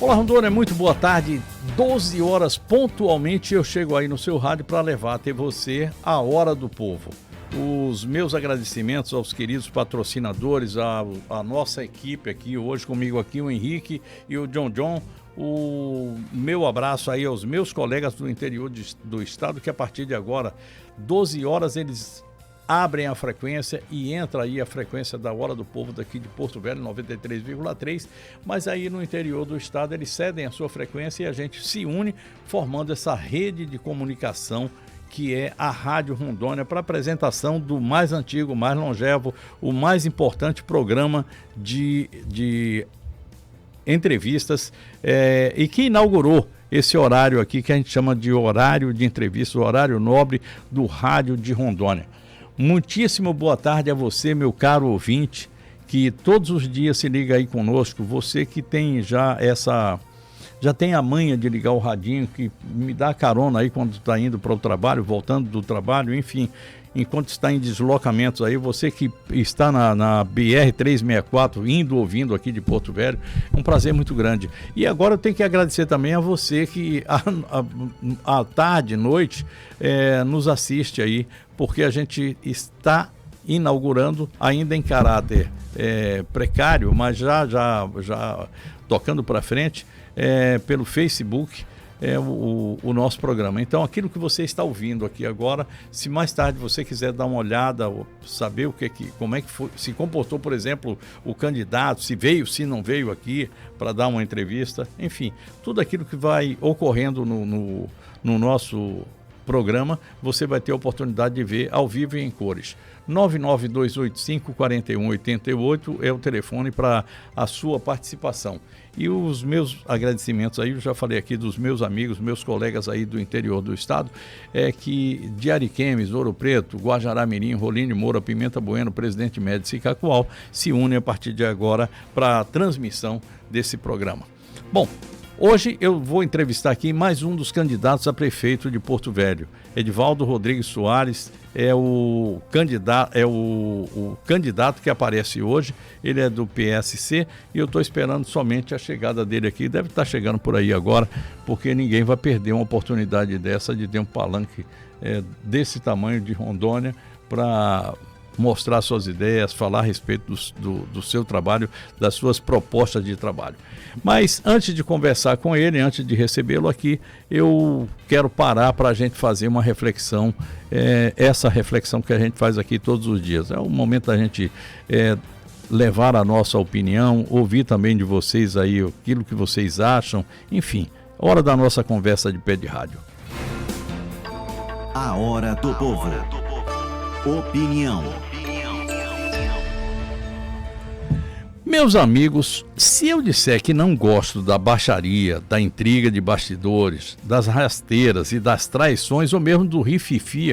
Olá, Rondônia, muito boa tarde. 12 horas pontualmente eu chego aí no seu rádio para levar até você a Hora do Povo. Os meus agradecimentos aos queridos patrocinadores, a nossa equipe aqui, hoje comigo aqui o Henrique e o John. O meu abraço aí aos meus colegas do interior do estado, que a partir de agora, 12 horas, eles abrem a frequência e entra aí a frequência da Hora do Povo daqui de Porto Velho, 93,3, mas aí no interior do estado eles cedem a sua frequência e a gente se une formando essa rede de comunicação que é a Rádio Rondônia, para apresentação do mais antigo, mais longevo, o mais importante programa de entrevistas e que inaugurou esse horário aqui que a gente chama de horário de entrevista, o horário nobre do Rádio de Rondônia. Muitíssimo boa tarde a você, meu caro ouvinte, que todos os dias se liga aí conosco, você que tem já tem a manha de ligar o radinho, que me dá carona aí quando está indo para o trabalho, voltando do trabalho, enfim, enquanto está em deslocamentos aí, você que está na BR-364, indo, ouvindo aqui de Porto Velho, é um prazer muito grande. E agora eu tenho que agradecer também a você que à tarde, noite, nos assiste aí, porque a gente está inaugurando ainda em caráter precário, mas já tocando para frente, pelo Facebook, o nosso programa. Então, aquilo que você está ouvindo aqui agora, se mais tarde você quiser dar uma olhada, saber como é que foi, se comportou, por exemplo, o candidato, se veio, se não veio aqui para dar uma entrevista, enfim, tudo aquilo que vai ocorrendo no nosso programa, você vai ter a oportunidade de ver ao vivo e em cores. 99285-4188 é o telefone para a sua participação. E os meus agradecimentos aí, eu já falei aqui dos meus amigos, meus colegas aí do interior do estado, que de Ariquemes, Ouro Preto, Guajará-Mirim, Rolim Moura, Pimenta Bueno, Presidente Médici e Cacoal se unem a partir de agora para a transmissão desse programa. Bom, hoje eu vou entrevistar aqui mais um dos candidatos a prefeito de Porto Velho. Edivaldo Rodrigues Soares é o candidato que aparece hoje. Ele é do PSC e eu estou esperando somente a chegada dele aqui. Deve estar chegando por aí agora, porque ninguém vai perder uma oportunidade dessa de ter um palanque desse tamanho de Rondônia para mostrar suas ideias, falar a respeito do seu trabalho, das suas propostas de trabalho. Mas antes de conversar com ele, antes de recebê-lo aqui, eu quero parar para a gente fazer uma reflexão, essa reflexão que a gente faz aqui todos os dias. É o momento da gente levar a nossa opinião, ouvir também de vocês aí aquilo que vocês acham, enfim, hora da nossa conversa de pé de rádio. A Hora do Povo. Opinião. Meus amigos, se eu disser que não gosto da baixaria, da intriga de bastidores, das rasteiras e das traições, ou mesmo do rififi,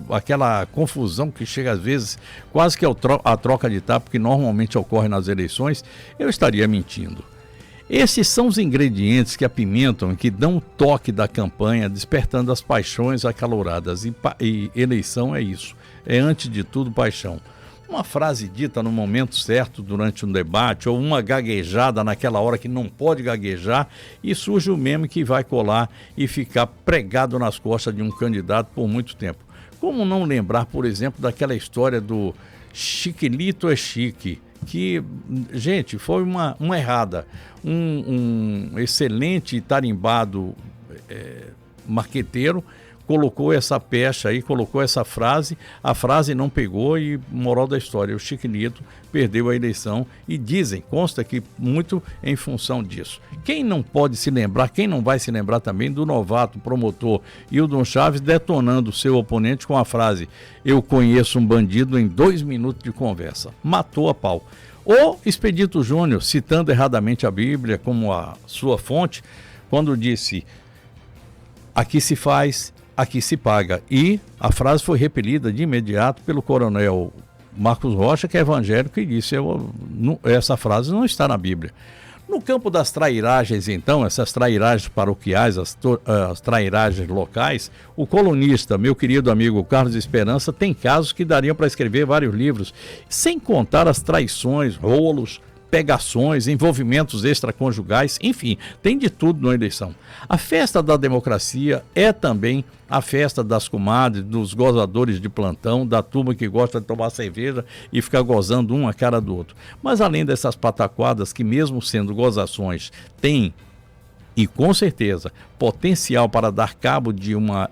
aquela confusão que chega às vezes quase que a troca de tapa que normalmente ocorre nas eleições, eu estaria mentindo. Esses são os ingredientes que apimentam e que dão o toque da campanha, despertando as paixões acaloradas. E eleição é isso, é antes de tudo paixão. Uma frase dita no momento certo durante um debate, ou uma gaguejada naquela hora que não pode gaguejar, e surge o meme que vai colar e ficar pregado nas costas de um candidato por muito tempo. Como não lembrar, por exemplo, daquela história do Chiquilito é Chique, que, gente, foi uma errada. Um excelente tarimbado marqueteiro colocou essa pecha aí, colocou essa frase, a frase não pegou e, moral da história, o Chiquilito perdeu a eleição e consta que muito em função disso. Quem não pode se lembrar, quem não vai se lembrar também do novato promotor Hildon Chaves detonando seu oponente com a frase: "Eu conheço um bandido em 2 minutos de conversa", matou a pau. O Expedito Júnior, citando erradamente a Bíblia como a sua fonte, quando disse: "Aqui se faz, aqui se paga", e a frase foi repelida de imediato pelo coronel Marcos Rocha, que é evangélico, e disse: essa frase não está na Bíblia. No campo das trairagens, então, essas trairagens paroquiais, as trairagens locais, o colunista, meu querido amigo Carlos Esperança, tem casos que dariam para escrever vários livros, sem contar as traições, rolos, pegações, envolvimentos extraconjugais, enfim, tem de tudo na eleição. A festa da democracia é também a festa das comadres, dos gozadores de plantão, da turma que gosta de tomar cerveja e ficar gozando um a cara do outro. Mas além dessas pataquadas que, mesmo sendo gozações, tem, e com certeza, potencial para dar cabo de uma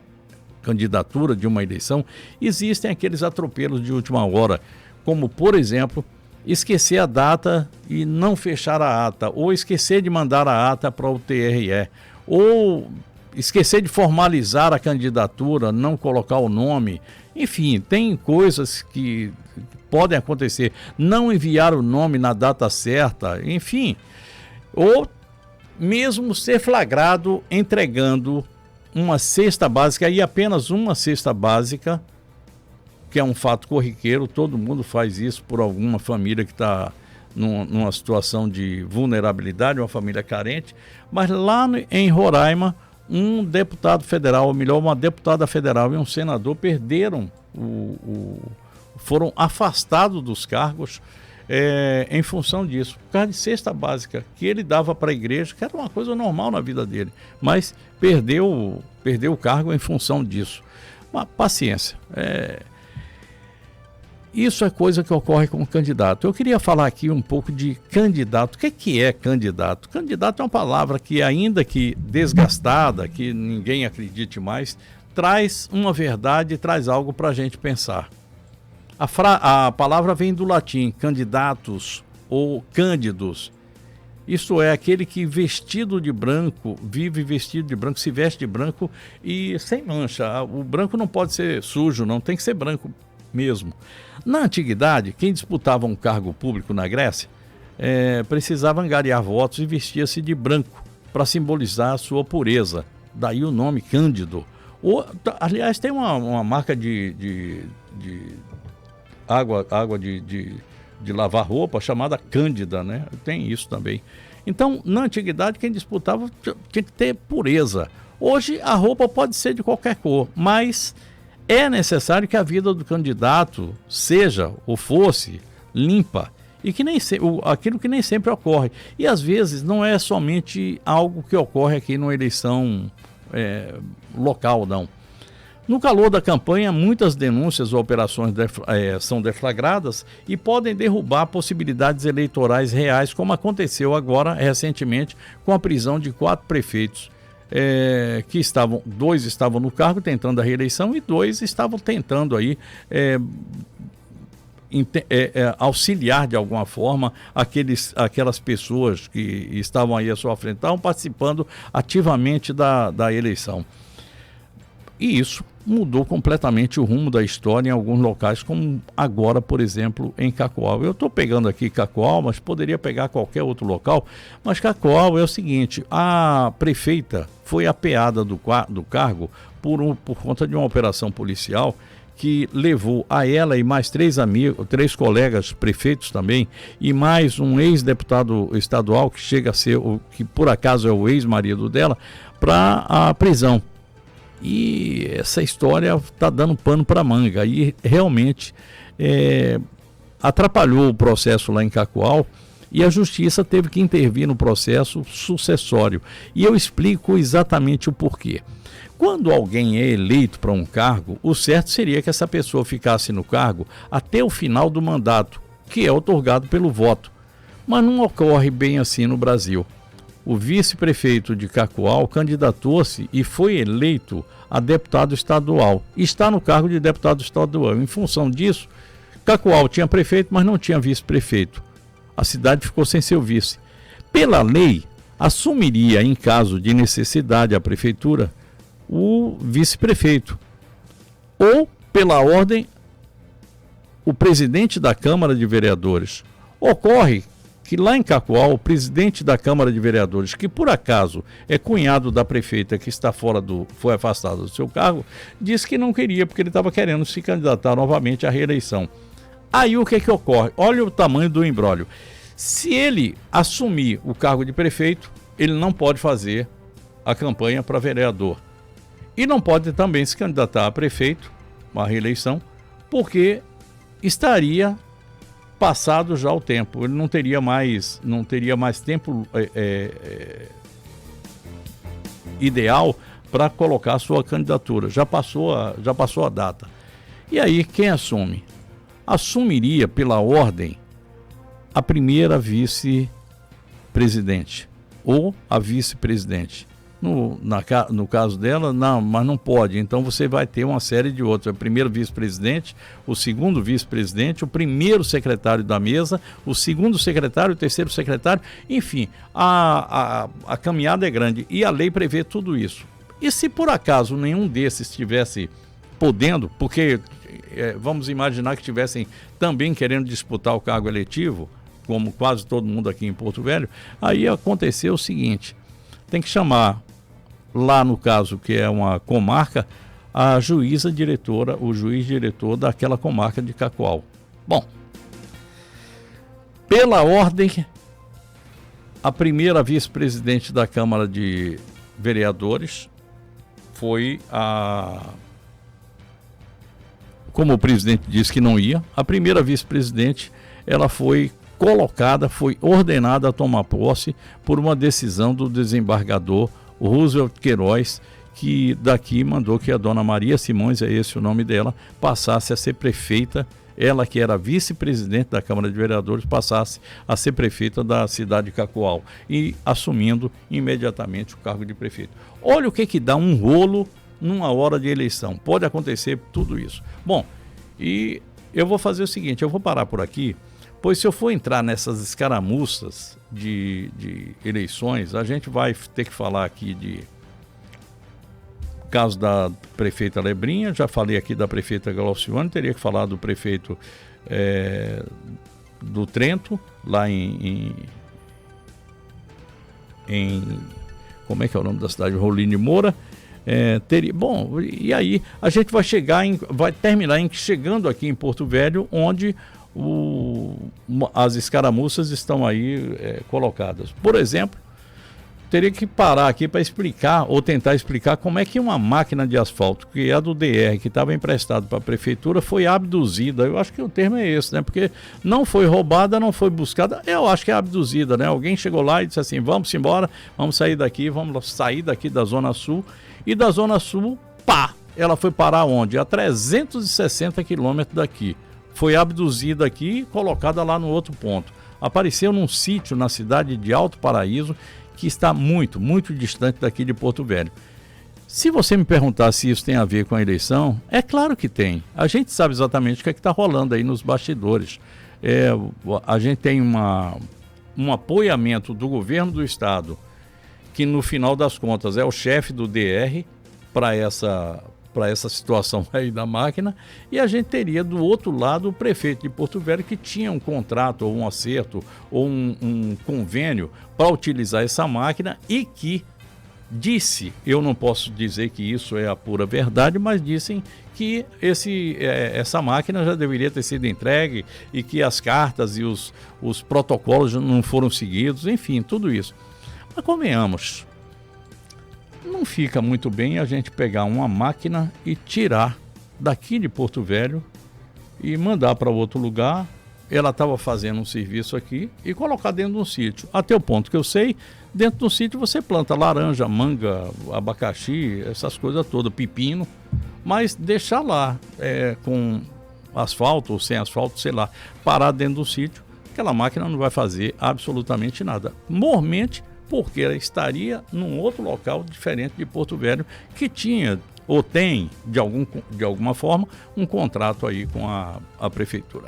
candidatura, de uma eleição, existem aqueles atropelos de última hora, como, por exemplo, esquecer a data e não fechar a ata, ou esquecer de mandar a ata para o TRE, ou esquecer de formalizar a candidatura, não colocar o nome. Enfim, tem coisas que podem acontecer, não enviar o nome na data certa, enfim, ou mesmo ser flagrado entregando uma cesta básica, e apenas uma cesta básica, que é um fato corriqueiro, todo mundo faz isso por alguma família que está numa situação de vulnerabilidade, uma família carente, mas lá em Roraima, um deputado federal, ou melhor, uma deputada federal e um senador perderam, foram afastados dos cargos em função disso, por causa de cesta básica que ele dava para a igreja, que era uma coisa normal na vida dele, mas perdeu o cargo em função disso. Mas paciência, isso é coisa que ocorre com o candidato. Eu queria falar aqui um pouco de candidato. O que é candidato? Candidato é uma palavra que, ainda que desgastada, que ninguém acredite mais, traz uma verdade, traz algo para a gente pensar. A palavra vem do latim, candidatus ou cândidos. Isto é, aquele que vestido de branco, vive vestido de branco, se veste de branco e sem mancha. O branco não pode ser sujo, não, tem que ser branco mesmo. Na antiguidade, quem disputava um cargo público na Grécia precisava angariar votos e vestia-se de branco para simbolizar a sua pureza. Daí o nome Cândido. Aliás, tem uma marca de água de lavar roupa chamada Cândida, né? Tem isso também. Então, na antiguidade, quem disputava tinha que ter pureza. Hoje, a roupa pode ser de qualquer cor, mas é necessário que a vida do candidato seja ou fosse limpa e que aquilo que nem sempre ocorre. E às vezes não é somente algo que ocorre aqui numa eleição local, não. No calor da campanha, muitas denúncias ou operações são deflagradas e podem derrubar possibilidades eleitorais reais, como aconteceu agora recentemente com a prisão de 4 prefeitos. Que dois estavam no cargo tentando a reeleição e 2 estavam tentando aí auxiliar de alguma forma aquelas pessoas que estavam aí à sua frente, estavam participando ativamente da eleição. E isso mudou completamente o rumo da história em alguns locais, como agora, por exemplo, em Cacoal. Eu estou pegando aqui Cacoal, mas poderia pegar qualquer outro local. Mas Cacoal é o seguinte, a prefeita foi apeada do cargo por conta de uma operação policial que levou a ela e mais 3 colegas prefeitos também, e mais um ex-deputado estadual que chega a ser, que por acaso é o ex-marido dela, para a prisão. E essa história está dando pano para manga e realmente atrapalhou o processo lá em Cacoal e a justiça teve que intervir no processo sucessório. E eu explico exatamente o porquê. Quando alguém é eleito para um cargo, o certo seria que essa pessoa ficasse no cargo até o final do mandato, que é otorgado pelo voto. Mas não ocorre bem assim no Brasil. O vice-prefeito de Cacoal candidatou-se e foi eleito a deputado estadual. Está no cargo de deputado estadual. Em função disso, Cacoal tinha prefeito, mas não tinha vice-prefeito. A cidade ficou sem seu vice. Pela lei, assumiria, em caso de necessidade, a prefeitura, o vice-prefeito. Ou, pela ordem, o presidente da Câmara de Vereadores. Ocorre que lá em Cacoal, o presidente da Câmara de Vereadores, que por acaso é cunhado da prefeita que está foi afastado do seu cargo, disse que não queria, porque ele estava querendo se candidatar novamente à reeleição. Aí o que ocorre? Olha o tamanho do imbróglio. Se ele assumir o cargo de prefeito, ele não pode fazer a campanha para vereador. E não pode também se candidatar a prefeito, uma reeleição, porque estaria passado já o tempo, ele não teria mais tempo ideal para colocar a sua candidatura, já passou a data. E aí quem assume? Assumiria pela ordem a primeira vice-presidente ou a vice-presidente. No caso dela, não, mas não pode. Então você vai ter uma série de outros. O primeiro vice-presidente, o segundo vice-presidente, o primeiro secretário da mesa, o segundo secretário, o terceiro secretário. Enfim, a caminhada é grande e a lei prevê tudo isso. E se por acaso nenhum desses estivesse podendo, porque vamos imaginar que estivessem também querendo disputar o cargo eletivo, como quase todo mundo aqui em Porto Velho, aí aconteceu o seguinte: tem que chamar, lá no caso que é uma comarca, a juíza diretora, o juiz diretor daquela comarca de Cacoal. Bom, pela ordem, a primeira vice-presidente da Câmara de Vereadores foi como o presidente disse que não ia, a primeira vice-presidente, ela foi colocada, foi ordenada a tomar posse por uma decisão do desembargador Roosevelt Queiroz, que daqui mandou que a dona Maria Simões, é esse o nome dela, passasse a ser prefeita, ela que era vice-presidente da Câmara de Vereadores, passasse a ser prefeita da cidade de Cacoal e assumindo imediatamente o cargo de prefeito. Olha o que dá um rolo numa hora de eleição, pode acontecer tudo isso. Bom, e eu vou fazer o seguinte, eu vou parar por aqui, pois se eu for entrar nessas escaramuças de eleições, a gente vai ter que falar aqui de caso da prefeita Lebrinha, já falei aqui da prefeita Glaucione, teria que falar do prefeito do Trento, lá em como é que é o nome da cidade? Roline Moura. Bom, e aí a gente vai terminar chegando aqui em Porto Velho, onde as escaramuças estão aí colocadas. Por exemplo, teria que parar aqui para explicar, ou tentar explicar, como é que uma máquina de asfalto, que é a do DR, que estava emprestada para a prefeitura, foi abduzida. Eu acho que o termo é esse, né? Porque não foi roubada, não foi buscada, eu acho que é abduzida, né? Alguém chegou lá e disse assim, vamos embora, vamos sair daqui da Zona Sul, e da Zona Sul, ela foi parar onde? A 360 quilômetros daqui. Foi abduzida aqui e colocada lá no outro ponto. Apareceu num sítio na cidade de Alto Paraíso, que está muito, muito distante daqui de Porto Velho. Se você me perguntar se isso tem a ver com a eleição, é claro que tem. A gente sabe exatamente o que é que está rolando aí nos bastidores. A gente tem um apoiamento do governo do estado, que no final das contas é o chefe do DR para essa situação aí da máquina, e a gente teria do outro lado o prefeito de Porto Velho, que tinha um contrato ou um acerto ou um convênio para utilizar essa máquina, e que disse, eu não posso dizer que isso é a pura verdade, mas dizem que essa máquina já deveria ter sido entregue e que as cartas e os protocolos não foram seguidos, enfim, tudo isso. Mas convenhamos, não fica muito bem a gente pegar uma máquina e tirar daqui de Porto Velho e mandar para outro lugar. Ela estava fazendo um serviço aqui e colocar dentro de um sítio. Até o ponto que eu sei, dentro de um sítio você planta laranja, manga, abacaxi, essas coisas todas, pepino, mas deixar lá com asfalto ou sem asfalto, sei lá, parar dentro do sítio, aquela máquina não vai fazer absolutamente nada. Mormente, porque ela estaria num outro local diferente de Porto Velho, que tinha ou tem, de alguma forma, um contrato aí com a prefeitura.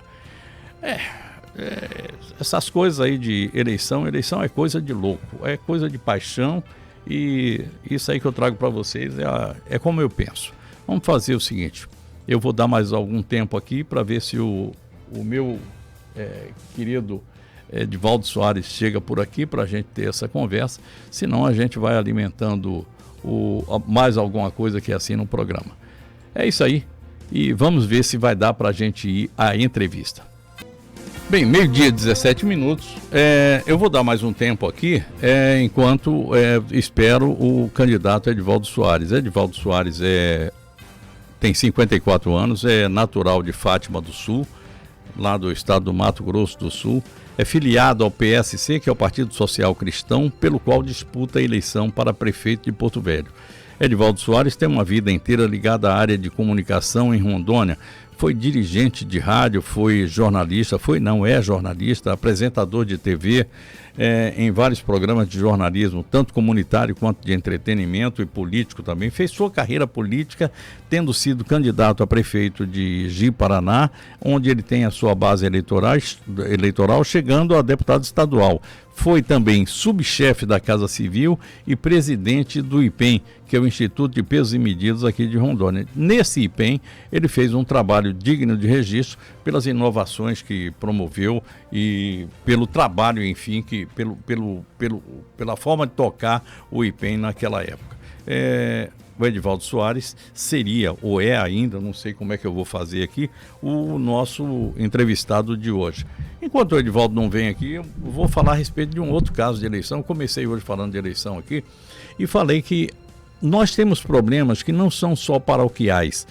Essas coisas aí de eleição é coisa de louco, é coisa de paixão, e isso aí que eu trago para vocês é como eu penso. Vamos fazer o seguinte, eu vou dar mais algum tempo aqui para ver se o meu querido Edivaldo Soares chega por aqui para a gente ter essa conversa, senão a gente vai alimentando mais alguma coisa que é assim no programa. É isso aí, e vamos ver se vai dar para a gente ir à entrevista. Bem, 12:17, eu vou dar mais um tempo aqui, enquanto espero o candidato Edivaldo Soares. Edivaldo Soares tem 54 anos, é natural de Fátima do Sul, lá do estado do Mato Grosso do Sul, é filiado ao PSC, que é o Partido Social Cristão, pelo qual disputa a eleição para prefeito de Porto Velho. Edivaldo Soares tem uma vida inteira ligada à área de comunicação em Rondônia. Foi dirigente de rádio, foi jornalista, é jornalista, apresentador de TV, em vários programas de jornalismo, tanto comunitário quanto de entretenimento e político também. Fez sua carreira política, tendo sido candidato a prefeito de Ji-Paraná, onde ele tem a sua base eleitoral, chegando a deputado estadual. Foi também subchefe da Casa Civil e presidente do IPEM, que é o Instituto de Pesos e Medidas aqui de Rondônia. Nesse IPEM, ele fez um trabalho digno de registro pelas inovações que promoveu e pelo trabalho, enfim, pela forma de tocar o IPEM naquela época. O Edivaldo Soares seria, ou é ainda, não sei como é que eu vou fazer aqui, o nosso entrevistado de hoje. Enquanto o Edivaldo não vem aqui, eu vou falar a respeito de um outro caso de eleição. Eu comecei hoje falando de eleição aqui e falei que nós temos problemas que não são só paroquiais.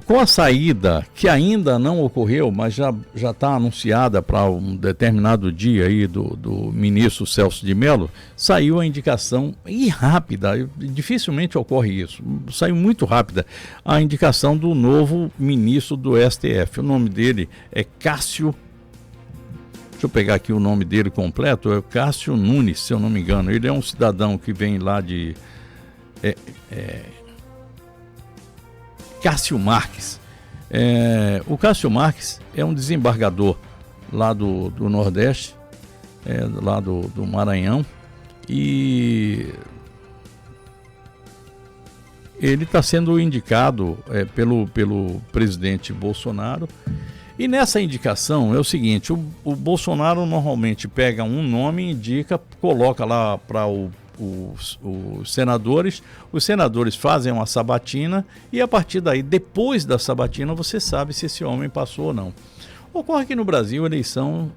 Com a saída, que ainda não ocorreu, mas já está anunciada para um determinado dia aí do ministro Celso de Mello, saiu a indicação, e rápida, dificilmente ocorre isso, saiu muito rápida, a indicação do novo ministro do STF. O nome dele é Cássio, deixa eu pegar aqui o nome dele completo, é Cássio Nunes, se eu não me engano. Ele é um cidadão que vem lá de... Cássio Marques. O Cássio Marques é um desembargador lá do Nordeste, lá do Maranhão, e ele está sendo indicado pelo presidente Bolsonaro. E nessa indicação é o seguinte: o Bolsonaro normalmente pega um nome, indica, coloca lá para os senadores fazem uma sabatina e a partir daí, depois da sabatina, você sabe se esse homem passou ou não. Ocorre que no Brasil a eleição,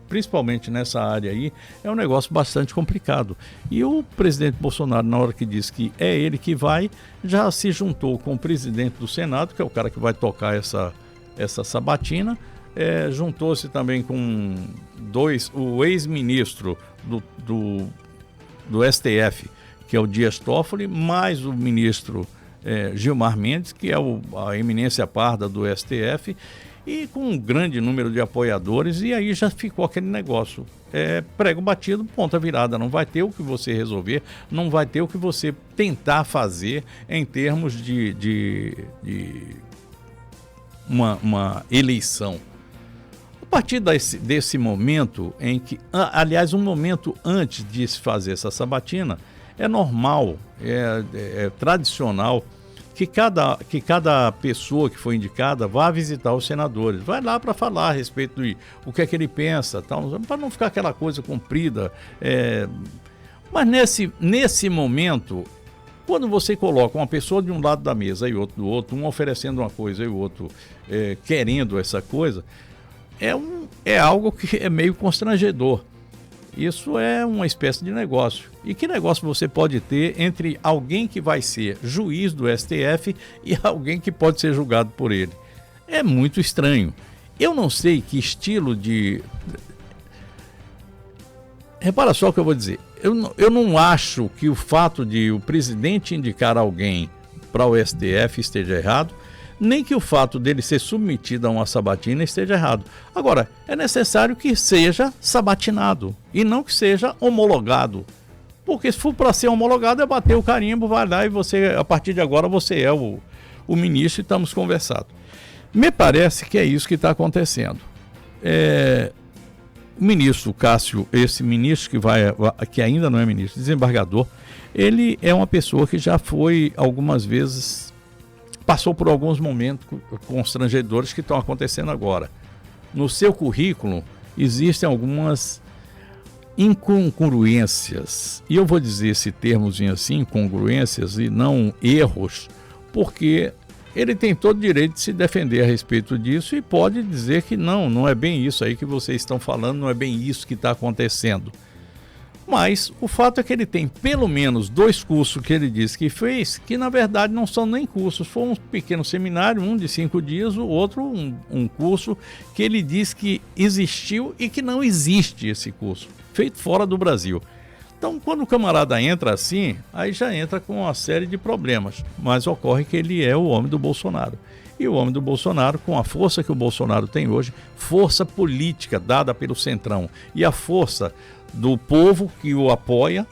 principalmente nessa área aí, é um negócio bastante complicado. E o presidente Bolsonaro, na hora que disse que é ele que vai, já se juntou com o presidente do Senado, que é o cara que vai tocar essa sabatina, juntou-se também com o ex-ministro do STF, que é o Dias Toffoli, mais o ministro Gilmar Mendes, que é a eminência parda do STF, e com um grande número de apoiadores, e aí já ficou aquele negócio, prego batido, ponta virada, não vai ter o que você resolver, não vai ter o que você tentar fazer em termos de uma eleição. A partir desse momento em que, aliás, um momento antes de se fazer essa sabatina, é normal, é tradicional que cada pessoa que foi indicada vá visitar os senadores, vai lá para falar a respeito de o que é que ele pensa, para não ficar aquela coisa comprida. Mas nesse momento, quando você coloca uma pessoa de um lado da mesa e outro do outro, um oferecendo uma coisa e o outro querendo essa coisa, é algo que é meio constrangedor. Isso é uma espécie de negócio. E que negócio você pode ter entre alguém que vai ser juiz do STF e alguém que pode ser julgado por ele? É muito estranho. Eu não sei que estilo de... Repara só o que eu vou dizer. Eu não acho que o fato de o presidente indicar alguém para o STF esteja errado, nem que o fato dele ser submetido a uma sabatina esteja errado. Agora, é necessário que seja sabatinado e não que seja homologado. Porque se for para ser homologado, é bater o carimbo, vai lá e você, a partir de agora, você é o ministro e estamos conversando. Me parece que é isso que está acontecendo. O ministro Cássio, esse ministro que ainda não é ministro, desembargador, ele é uma pessoa que já foi algumas vezes... passou por alguns momentos constrangedores que estão acontecendo agora. No seu currículo existem algumas incongruências. E eu vou dizer esse termozinho assim, incongruências e não erros, porque ele tem todo o direito de se defender a respeito disso e pode dizer que não é bem isso aí que vocês estão falando, não é bem isso que está acontecendo. Mas o fato é que ele tem pelo menos 2 cursos que ele disse que fez, que na verdade não são nem cursos, foi um pequeno seminário, um de 5 dias, o outro um curso que ele diz que existiu e que não existe esse curso, feito fora do Brasil. Então, quando o camarada entra assim, aí já entra com uma série de problemas, mas ocorre que ele é o homem do Bolsonaro. E o homem do Bolsonaro, com a força que o Bolsonaro tem hoje, força política dada pelo Centrão e a força do povo que o apoia,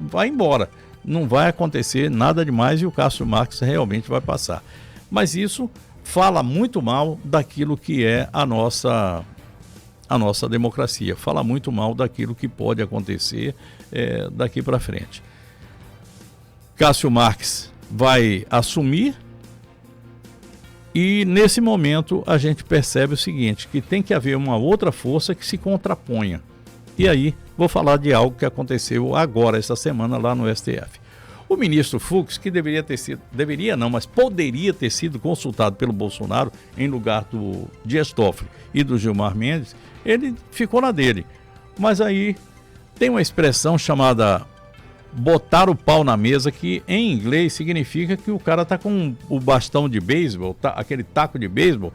vai embora. Não vai acontecer nada demais e o Cássio Marques realmente vai passar. Mas isso fala muito mal daquilo que é a nossa democracia. Fala muito mal daquilo que pode acontecer daqui para frente. Cássio Marques vai assumir e nesse momento a gente percebe o seguinte, que tem que haver uma outra força que se contraponha. E aí, vou falar de algo que aconteceu agora, essa semana, lá no STF. O ministro Fux, que mas poderia ter sido consultado pelo Bolsonaro em lugar do Dias Toffoli e do Gilmar Mendes, ele ficou na dele. Mas aí tem uma expressão chamada botar o pau na mesa, que em inglês significa que o cara está com o bastão de beisebol, aquele taco de beisebol,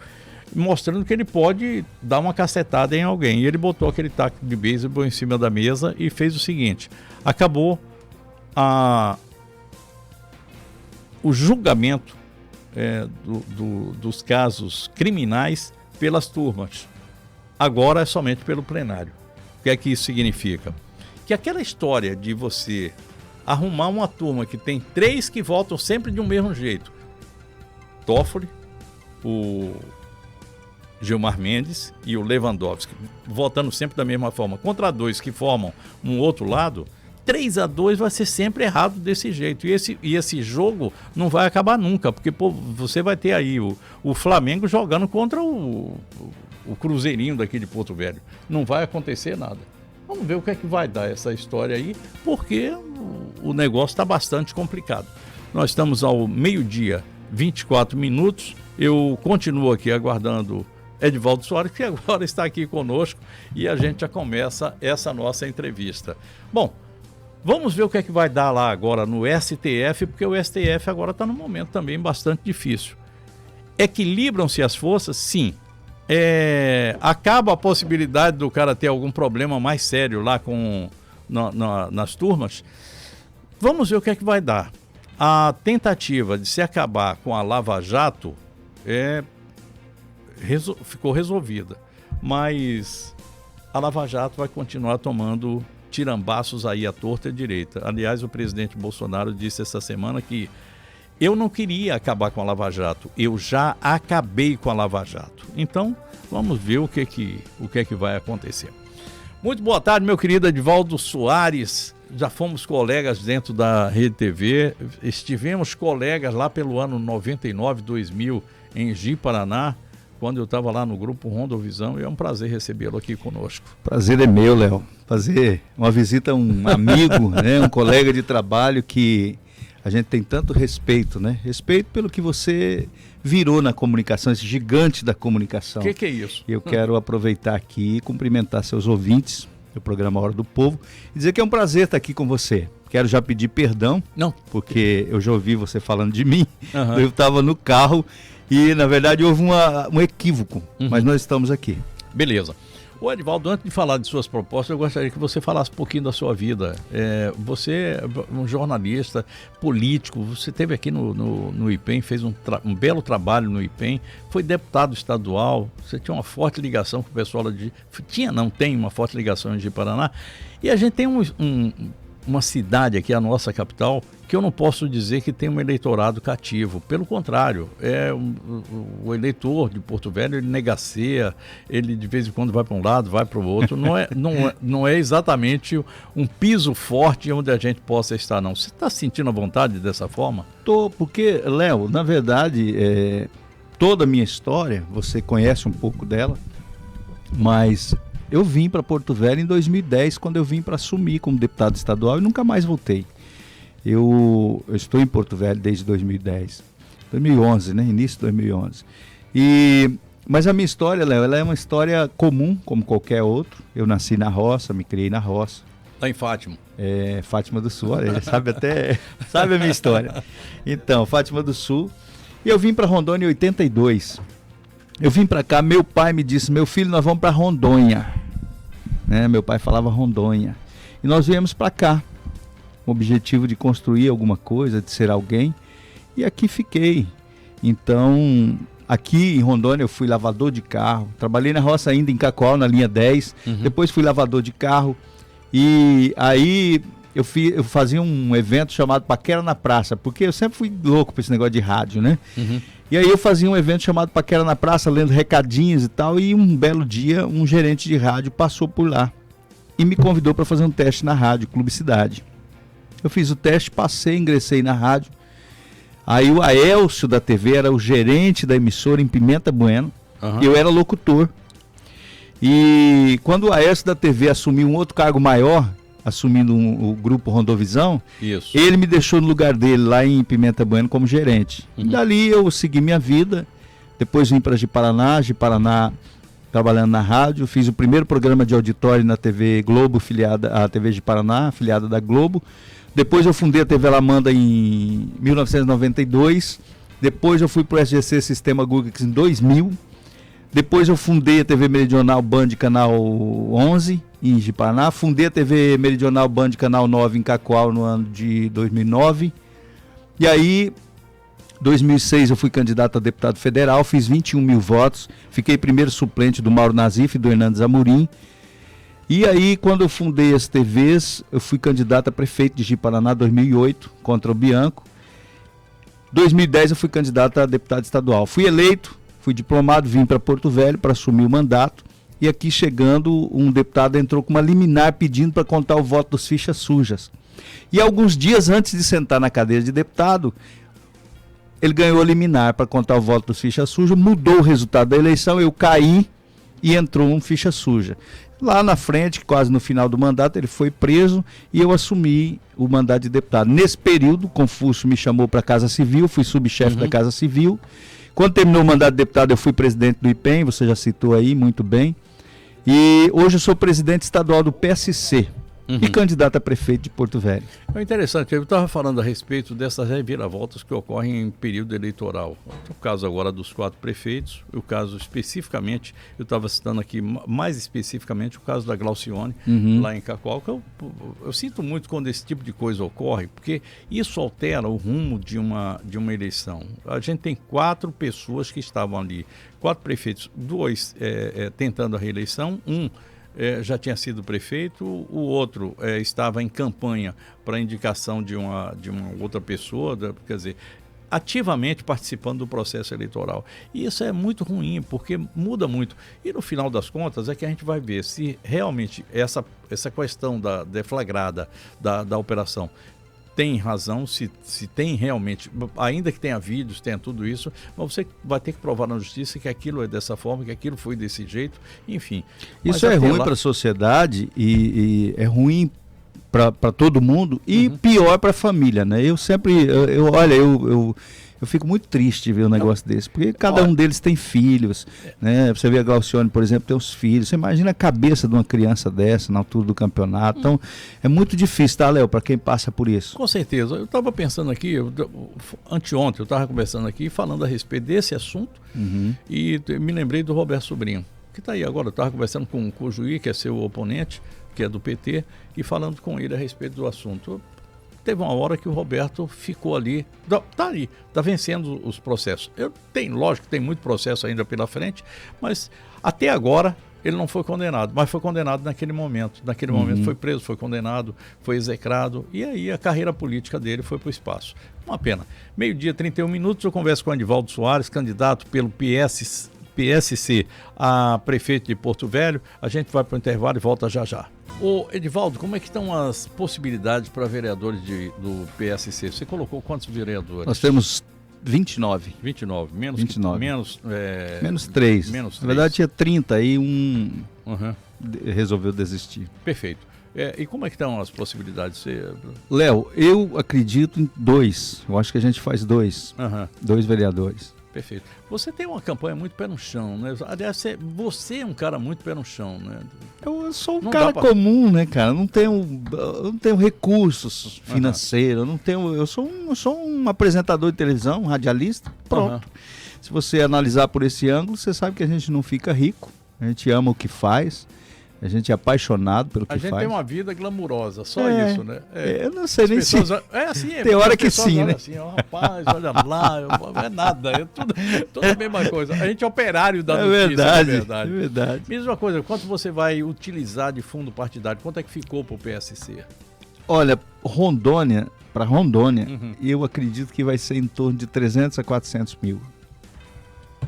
mostrando que ele pode dar uma cacetada em alguém. E ele botou aquele taco de beisebol em cima da mesa e fez o seguinte: acabou o julgamento dos casos criminais pelas turmas. Agora é somente pelo plenário. O que é que isso significa? Que aquela história de você arrumar uma turma que tem 3 que votam sempre de um mesmo jeito, Toffoli, o Gilmar Mendes e o Lewandowski, votando sempre da mesma forma, contra 2 que formam um outro lado, 3-2 vai ser sempre errado desse jeito. E esse jogo não vai acabar nunca, porque você vai ter aí o Flamengo jogando contra o Cruzeirinho daqui de Porto Velho. Não vai acontecer nada. Vamos ver o que é que vai dar essa história aí, porque o negócio está bastante complicado. Nós estamos ao 12h24. Eu continuo aqui aguardando Edivaldo Soares, que agora está aqui conosco, e a gente já começa essa nossa entrevista. Bom, vamos ver o que é que vai dar lá agora no STF, porque o STF agora está num momento também bastante difícil. Equilibram-se as forças? Sim. Acaba a possibilidade do cara ter algum problema mais sério lá nas turmas. Vamos ver o que é que vai dar. A tentativa de se acabar com a Lava Jato ficou resolvida, mas a Lava Jato vai continuar tomando tirambaços aí à torta e à direita. Aliás, o presidente Bolsonaro disse essa semana que eu não queria acabar com a Lava Jato, eu já acabei com a Lava Jato. Então, vamos ver o que é que vai acontecer. Muito boa tarde, meu querido Edivaldo Soares. Já fomos colegas dentro da Rede TV, estivemos colegas lá pelo ano 99, 2000, em Ji-Paraná, quando eu estava lá no grupo Rondovisão, e é um prazer recebê-lo aqui conosco. Prazer é meu, Léo. Fazer uma visita a um amigo, né, um colega de trabalho que a gente tem tanto respeito, né? Respeito pelo que você virou na comunicação, esse gigante da comunicação. O que é isso? Eu quero aproveitar aqui e cumprimentar seus ouvintes do programa Hora do Povo e dizer que é um prazer estar aqui com você. Quero já pedir perdão, porque eu já ouvi você falando de mim. Uhum. Eu estava no carro e, na verdade, houve um equívoco, mas nós estamos aqui. Beleza. Ô Edivaldo, antes de falar de suas propostas, eu gostaria que você falasse um pouquinho da sua vida. Você é um jornalista, político, você esteve aqui no IPEM, fez um belo trabalho no IPEM, foi deputado estadual, você tinha uma forte ligação com o pessoal tem uma forte ligação em Ji-Paraná, e a gente tem uma cidade aqui, a nossa capital, que eu não posso dizer que tem um eleitorado cativo. Pelo contrário, o eleitor de Porto Velho, ele negaceia, ele de vez em quando vai para um lado, vai para o outro. Não é exatamente um piso forte onde a gente possa estar, não. Você está sentindo a vontade dessa forma? Tô, porque, Léo, na verdade, toda a minha história, você conhece um pouco dela, mas eu vim para Porto Velho em 2010, quando eu vim para assumir como deputado estadual e nunca mais voltei. Eu estou em Porto Velho desde 2010, 2011, né? Início de 2011. Mas a minha história, Léo, ela é uma história comum, como qualquer outro. Eu nasci na roça, me criei na roça. Lá em Fátima. Fátima do Sul, olha, sabe a minha história. Então, Fátima do Sul. E eu vim para Rondônia em 82. Eu vim para cá, meu pai me disse, meu filho, nós vamos para Rondônia. Né? Meu pai falava Rondônia. E nós viemos para cá, com o objetivo de construir alguma coisa, de ser alguém. E aqui fiquei. Então, aqui em Rondônia eu fui lavador de carro. Trabalhei na roça ainda em Cacoal, na linha 10. Depois fui lavador de carro. E aí eu fazia um evento chamado Paquera na Praça, porque eu sempre fui louco para esse negócio de rádio, né? E aí eu fazia um evento chamado Paquera na Praça, lendo recadinhos e tal, e um belo dia um gerente de rádio passou por lá e me convidou para fazer um teste na rádio, Clube Cidade. Eu fiz o teste, passei, ingressei na rádio. Aí o Aélcio da TV era o gerente da emissora em Pimenta Bueno, e eu era locutor. E quando o Aélcio da TV assumiu um outro cargo maior, assumindo o grupo Rondovisão, ele me deixou no lugar dele lá em Pimenta Bueno como gerente. Dali eu segui minha vida, depois vim para Ji-Paraná, trabalhando na rádio, fiz o primeiro programa de auditório na TV Globo, a TV Ji-Paraná, afiliada da Globo. Depois eu fundei a TV Alamanda em 1992, depois eu fui para o SGC Sistema Gugix em 2000, depois eu fundei a TV Meridional Band Canal 11 em Ji-Paraná, fundei a TV Meridional Band Canal 9 em Cacoal no ano de 2009, e aí, 2006 eu fui candidato a deputado federal, fiz 21 mil votos, fiquei primeiro suplente do Mauro Nazif e do Hernandes Amorim. E aí, quando eu fundei as TVs, eu fui candidato a prefeito de Ji-Paraná 2008, contra o Bianco. 2010 eu fui candidato a deputado estadual. Fui eleito, fui diplomado, vim para Porto Velho para assumir o mandato. E aqui chegando, um deputado entrou com uma liminar pedindo para contar o voto dos fichas sujas. E alguns dias antes de sentar na cadeira de deputado, ele ganhou a liminar para contar o voto dos fichas sujas, mudou o resultado da eleição, eu caí e entrou um ficha suja. Lá na frente, quase no final do mandato, ele foi preso e eu assumi o mandato de deputado. Nesse período, Confúcio me chamou para a Casa Civil, fui subchefe da Casa Civil. Quando terminou o mandato de deputado, eu fui presidente do IPEM, você já citou aí muito bem. E hoje eu sou presidente estadual do PSC e candidato a prefeito de Porto Velho. É interessante, eu estava falando a respeito dessas reviravoltas que ocorrem em período eleitoral. O caso agora dos 4 prefeitos, o caso especificamente, eu estava citando aqui mais especificamente o caso da Glaucione, lá em Cacoal, que eu sinto muito quando esse tipo de coisa ocorre, porque isso altera o rumo de uma eleição. A gente tem 4 pessoas que estavam ali, 4 prefeitos, 2 tentando a reeleição, já tinha sido prefeito, o outro estava em campanha para indicação de uma outra pessoa, quer dizer, ativamente participando do processo eleitoral. E isso é muito ruim, porque muda muito. E no final das contas é que a gente vai ver se realmente essa questão da deflagrada da operação tem razão, se tem realmente, ainda que tenha vídeos, tenha tudo isso, mas você vai ter que provar na justiça que aquilo é dessa forma, que aquilo foi desse jeito, enfim. Isso é ruim para a sociedade e é ruim para todo mundo e pior para a família, né? Eu sempre, eu fico muito triste de ver um negócio desse, porque cada um deles tem filhos, né? Você vê a Glaucione, por exemplo, tem os filhos. Você imagina a cabeça de uma criança dessa na altura do campeonato. Então, é muito difícil, tá, Léo, para quem passa por isso. Com certeza. Eu estava pensando aqui, anteontem, eu estava conversando aqui, falando a respeito desse assunto, e me lembrei do Roberto Sobrinho, que está aí agora. Eu estava conversando com o Juí, que é seu oponente, que é do PT, e falando com ele a respeito do assunto. Teve uma hora que o Roberto ficou ali, está vencendo os processos. Lógico que tem muito processo ainda pela frente, mas até agora ele não foi condenado, mas foi condenado naquele momento. Naquele momento foi preso, foi condenado, foi execrado, e aí a carreira política dele foi para o espaço. Uma pena. 12h, 31 minutos, eu converso com o Edivaldo Soares, candidato pelo PSC a prefeito de Porto Velho. A gente vai para o intervalo e volta já já. Ô Edivaldo, como é que estão as possibilidades para vereadores do PSC? Você colocou quantos vereadores? Nós temos 29. 29, menos 29. Menos 3. Menos 3. Na verdade tinha 30 e resolveu desistir. Perfeito. E como é que estão as possibilidades? Léo, eu acredito em 2. Eu acho que a gente faz 2. 2 vereadores. Perfeito. Você tem uma campanha muito pé no chão, né? Aliás, você é um cara muito pé no chão, né? Eu sou um Não cara dá pra- comum, né, cara? Eu não tenho recursos financeiros, eu sou um apresentador de televisão, um radialista, pronto. Aham. Se você analisar por esse ângulo, você sabe que a gente não fica rico, a gente ama o que faz, a gente é apaixonado pelo que A gente faz. tem uma vida glamurosa, só É, isso, né? Eu não sei As nem pessoas, se... é assim, Tem hora as que pessoas sim, olham né? assim, ó, rapaz, olha lá, é nada, é tudo a mesma coisa. A gente é operário da É notícia, verdade, é verdade. é verdade. Me diz uma coisa, quanto você vai utilizar de fundo partidário? Quanto é que ficou pro PSC? Olha, para Rondônia, Uhum. eu acredito que vai ser em torno de 300 a 400 mil.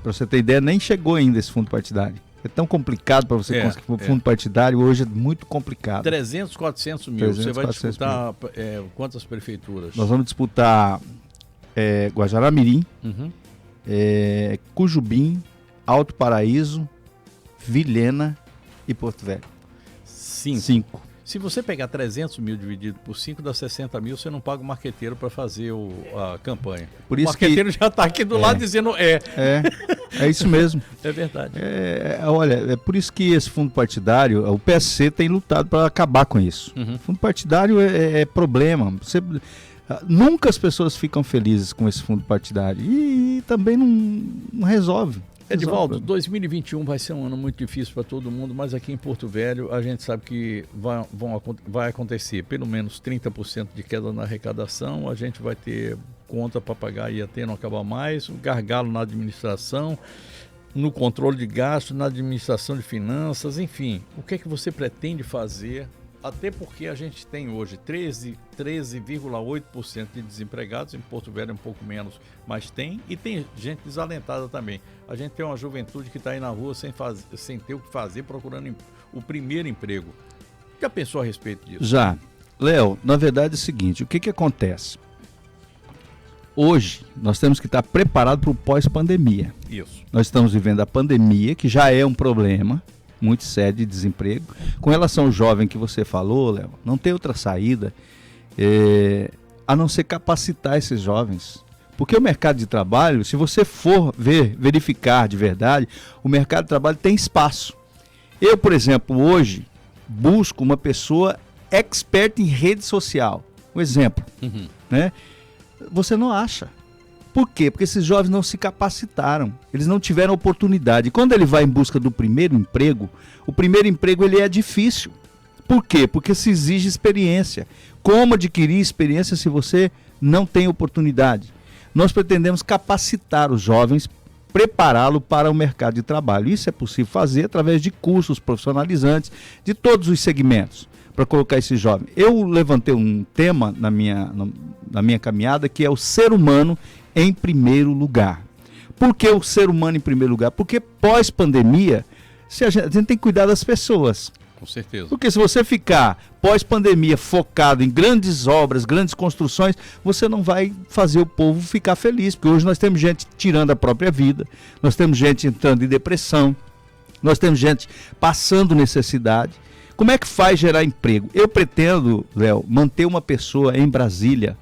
Para você ter ideia, nem chegou ainda esse fundo partidário. É tão complicado para você conseguir um fundo partidário, hoje é muito complicado. 300, 400 mil. 300, Você vai 400 disputar quantas prefeituras? Nós vamos disputar Guajará-Mirim, Uhum. Cujubim, Alto Paraíso, Vilhena e Porto Velho. 5. Se você pegar 300 mil dividido por 5, dá 60 mil, você não paga o marqueteiro para fazer a campanha. Por O isso marqueteiro já está aqui do lado dizendo É isso mesmo. É verdade. Olha, é por isso que esse fundo partidário, o PSC tem lutado para acabar com isso. Uhum. Fundo partidário é problema. Nunca as pessoas ficam felizes com esse fundo partidário e também não resolve. Edivaldo, 2021 vai ser um ano muito difícil para todo mundo, mas aqui em Porto Velho a gente sabe que vai acontecer pelo menos 30% de queda na arrecadação, a gente vai ter conta para pagar e até não acabar mais, um gargalo na administração, no controle de gastos, na administração de finanças, enfim. O que é que você pretende fazer? Até porque a gente tem hoje 13,8% de desempregados, em Porto Velho é um pouco menos, mas tem, e tem gente desalentada também. A gente tem uma juventude que está aí na rua sem ter o que fazer, procurando o primeiro emprego. Já pensou a respeito disso? Já. Léo, na verdade é o seguinte, o que acontece? Hoje, nós temos que estar preparados para o pós-pandemia. Isso. Nós estamos vivendo a pandemia, que já é um problema muito sério de desemprego. Com relação ao jovem que você falou, Léo, não tem outra saída a não ser capacitar esses jovens. Porque o mercado de trabalho, se você for verificar de verdade, o mercado de trabalho tem espaço. Eu, por exemplo, hoje busco uma pessoa expert em rede social. Um exemplo, né? Você não acha. Por quê? Porque esses jovens não se capacitaram, eles não tiveram oportunidade. Quando ele vai em busca do primeiro emprego, o primeiro emprego ele é difícil. Por quê? Porque se exige experiência. Como adquirir experiência se você não tem oportunidade? Nós pretendemos capacitar os jovens, prepará-lo para o mercado de trabalho. Isso é possível fazer através de cursos profissionalizantes de todos os segmentos, para colocar esse jovem. Eu levantei um tema na minha caminhada, que é o ser humano em primeiro lugar. Por que o ser humano em primeiro lugar? Porque pós-pandemia, a gente tem que cuidar das pessoas. Com certeza. Porque se você ficar pós-pandemia focado em grandes obras, grandes construções, você não vai fazer o povo ficar feliz. Porque hoje nós temos gente tirando a própria vida, nós temos gente entrando em depressão, nós temos gente passando necessidade. Como é que faz gerar emprego? Eu pretendo, Léo, manter uma pessoa em Brasília,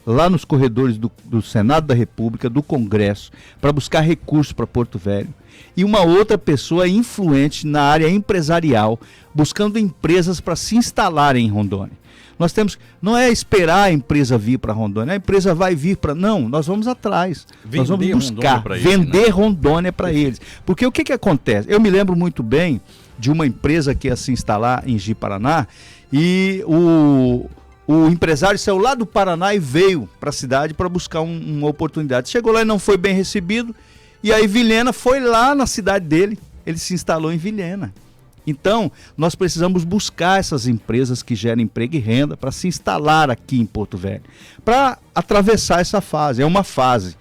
lá nos corredores do Senado da República, do Congresso, para buscar recursos para Porto Velho. E uma outra pessoa influente na área empresarial, buscando empresas para se instalarem em Rondônia. Nós temos, não é esperar a empresa vir para Rondônia, a empresa vai vir para... Não, nós vamos atrás. Nós vamos buscar, vender Rondônia para eles. Porque o que acontece? Eu me lembro muito bem de uma empresa que ia se instalar em Ji-Paraná e o empresário saiu lá do Paraná e veio para a cidade para buscar uma oportunidade. Chegou lá e não foi bem recebido, e aí Vilhena foi lá na cidade dele, ele se instalou em Vilhena. Então, nós precisamos buscar essas empresas que geram emprego e renda para se instalar aqui em Porto Velho, para atravessar essa fase, é uma fase.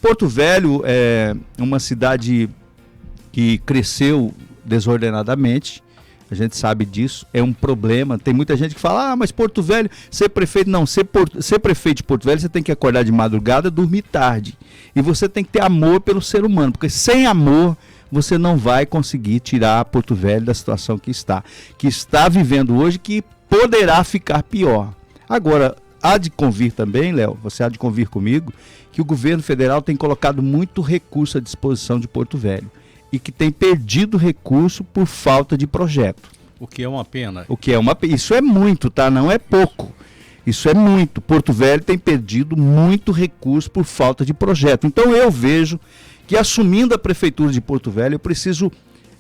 Porto Velho é uma cidade que cresceu desordenadamente, a gente sabe disso, é um problema. Tem muita gente que fala, mas Porto Velho, ser prefeito, não, ser prefeito de Porto Velho, você tem que acordar de madrugada, dormir tarde. E você tem que ter amor pelo ser humano, porque sem amor você não vai conseguir tirar Porto Velho da situação que está vivendo hoje, que poderá ficar pior. Agora, há de convir também, Léo, você há de convir comigo, que o governo federal tem colocado muito recurso à disposição de Porto Velho e que tem perdido recurso por falta de projeto. O que é uma pena. Isso é muito, tá? Não é pouco. Isso é muito. Porto Velho tem perdido muito recurso por falta de projeto. Então eu vejo que, assumindo a prefeitura de Porto Velho, eu preciso,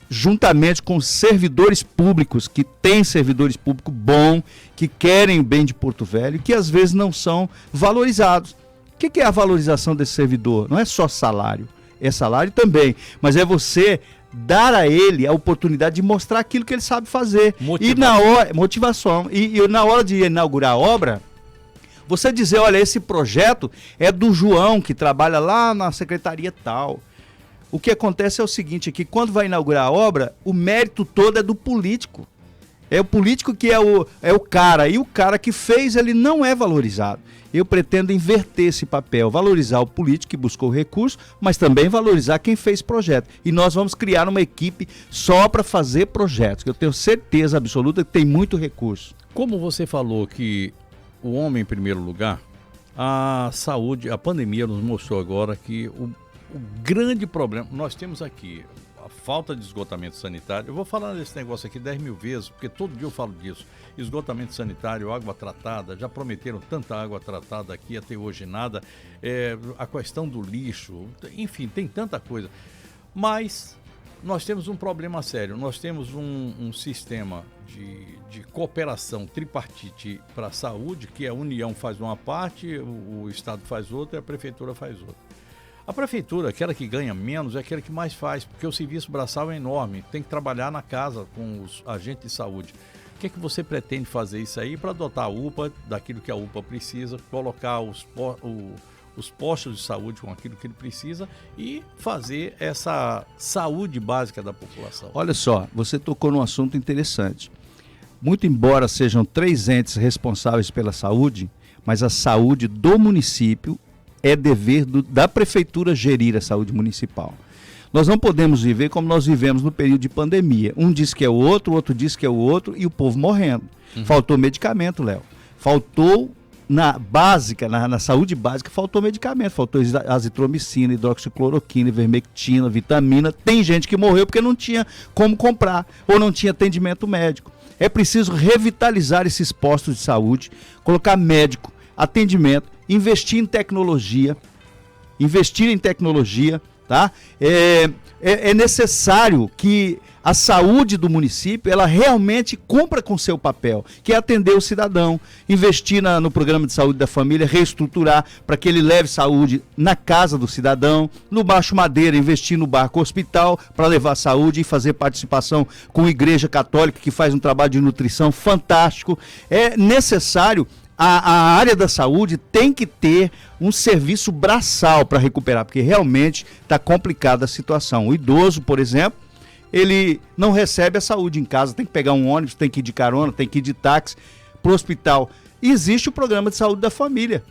juntamente com os servidores públicos, que têm servidores públicos bons, que querem o bem de Porto Velho, que às vezes não são valorizados. O que é a valorização desse servidor? Não é só salário, é salário também, mas é você dar a ele a oportunidade de mostrar aquilo que ele sabe fazer. Motivação. E na hora de inaugurar a obra, você dizer, olha, esse projeto é do João, que trabalha lá na secretaria tal. O que acontece é o seguinte, que quando vai inaugurar a obra, o mérito todo é do político. É o político que é o cara, e o cara que fez, ele não é valorizado. Eu pretendo inverter esse papel, valorizar o político que buscou recurso, mas também valorizar quem fez projeto. E nós vamos criar uma equipe só para fazer projetos, que eu tenho certeza absoluta que tem muito recurso. Como você falou que o homem em primeiro lugar, a saúde, a pandemia nos mostrou agora que o grande problema, nós temos aqui a falta de esgotamento sanitário. Eu vou falar desse negócio aqui 10 mil vezes, porque todo dia eu falo disso. Esgotamento sanitário, água tratada, já prometeram tanta água tratada aqui, até hoje nada. A questão do lixo, enfim, tem tanta coisa. Mas nós temos um problema sério. Nós temos um sistema de cooperação tripartite para a saúde, que a União faz uma parte, o Estado faz outra e a Prefeitura faz outra. A prefeitura, aquela que ganha menos, é aquela que mais faz, porque o serviço braçal é enorme, tem que trabalhar na casa com os agentes de saúde. O que é que você pretende fazer isso aí para dotar a UPA daquilo que a UPA precisa, colocar os postos de saúde com aquilo que ele precisa e fazer essa saúde básica da população? Olha só, você tocou num assunto interessante. Muito embora sejam 3 entes responsáveis pela saúde, mas a saúde do município é dever da prefeitura gerir a saúde municipal. Nós não podemos viver como nós vivemos no período de pandemia. Um diz que é o outro diz que é o outro e o povo morrendo. Faltou medicamento, Léo. Faltou na básica, na saúde básica, faltou medicamento. Faltou azitromicina, hidroxicloroquina, ivermectina, vitamina. Tem gente que morreu porque não tinha como comprar ou não tinha atendimento médico. É preciso revitalizar esses postos de saúde, colocar médico, atendimento, investir em tecnologia, tá? É necessário que a saúde do município, ela realmente cumpra com seu papel, que é atender o cidadão, investir no programa de saúde da família, reestruturar para que ele leve saúde na casa do cidadão, no Baixo Madeira, investir no Barco Hospital para levar saúde e fazer participação com a Igreja Católica, que faz um trabalho de nutrição fantástico. É necessário. A área da saúde tem que ter um serviço braçal para recuperar, porque realmente está complicada a situação. O idoso, por exemplo, ele não recebe a saúde em casa, tem que pegar um ônibus, tem que ir de carona, tem que ir de táxi para o hospital. E existe o programa de saúde da família,